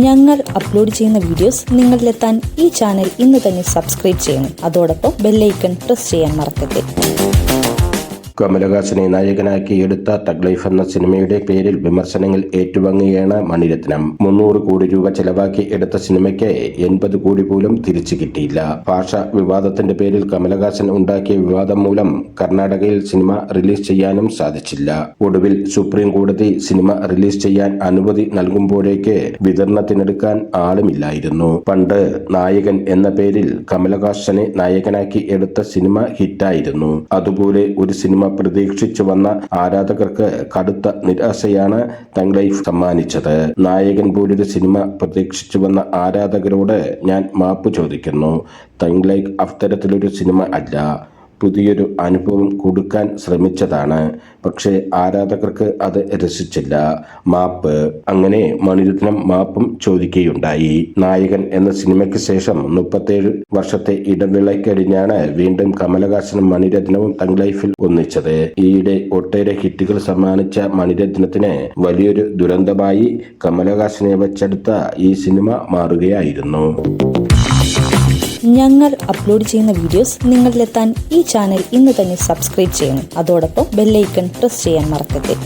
ഞങ്ങൾ അപ്ലോഡ് ചെയ്യുന്ന വീഡിയോസ് നിങ്ങളിലെത്താൻ ഈ ചാനൽ ഇന്ന് തന്നെ സബ്സ്ക്രൈബ് ചെയ്യണം. അതോടൊപ്പം ബെല്ലൈക്കൺ പ്രസ് ചെയ്യാൻ മറക്കരുത്. കമലഹാസനെ നായകനാക്കി എടുത്ത തഗ് ലൈഫ് എന്ന സിനിമയുടെ പേരിൽ വിമർശനങ്ങൾ ഏറ്റുവാങ്ങുകയാണ് മണിരത്നം. 300 കോടി രൂപ ചെലവാക്കി എടുത്ത സിനിമയ്ക്ക് 80 കോടി പോലും തിരിച്ചു കിട്ടിയില്ല. ഭാഷാ വിവാദത്തിന്റെ പേരിൽ കമലഹാസൻ ഉണ്ടാക്കിയ വിവാദം മൂലം കർണാടകയിൽ സിനിമ റിലീസ് ചെയ്യാനും സാധിച്ചില്ല. ഒടുവിൽ സുപ്രീം കോടതി സിനിമ റിലീസ് ചെയ്യാൻ അനുമതി നൽകുമ്പോഴേക്ക് വിതരണത്തിനെടുക്കാൻ ആളുമില്ലായിരുന്നു. പണ്ട് നായകൻ എന്ന പേരിൽ കമലഹാസനെ നായകനാക്കി എടുത്ത സിനിമ ഹിറ്റായിരുന്നു. അതുപോലെ ഒരു സിനിമ പ്രതീക്ഷിച്ചു വന്ന ആരാധകർക്ക് കടുത്ത നിരാശയാണ് തഗ് ലൈഫ് സമ്മാനിച്ചത്. നായകൻ പോലൊരു സിനിമ പ്രതീക്ഷിച്ചു വന്ന ആരാധകരോട് ഞാൻ മാപ്പ് ചോദിക്കുന്നു. തഗ് ലൈഫ് അത്തരത്തിലൊരു സിനിമ അല്ല. പുതിയൊരു അനുഭവം കൊടുക്കാൻ ശ്രമിച്ചതാണ്. പക്ഷേ ആരാധകർക്ക് അത് രസിച്ചില്ല. മാപ്പ്. അങ്ങനെ മണിരത്നം മാപ്പും ചോദിക്കുകയുണ്ടായി. നായകൻ എന്ന സിനിമയ്ക്ക് ശേഷം 37 വർഷത്തെ ഇടവേളയ്ക്കഴിഞ്ഞാണ് വീണ്ടും കമലഹാസനും മണിരത്നവും തഗ് ലൈഫിൽ ഒന്നിച്ചത്. ഈയിടെ ഒട്ടേറെ ഹിറ്റുകൾ സമ്മാനിച്ച മണിരത്നത്തിന് വലിയൊരു ദുരന്തമായി കമലഹാസനെ വെച്ചെടുത്ത ഈ സിനിമ മാറുകയായിരുന്നു. ഞങ്ങൾ അപ്ലോഡ് ചെയ്യുന്ന വീഡിയോസ് നിങ്ങളിലെത്താൻ ഈ ചാനൽ ഇന്ന് തന്നെ സബ്സ്ക്രൈബ് ചെയ്യണം. അതോടൊപ്പം ബെല്ലൈക്കൺ പ്രസ് ചെയ്യാൻ മറക്കരുത്.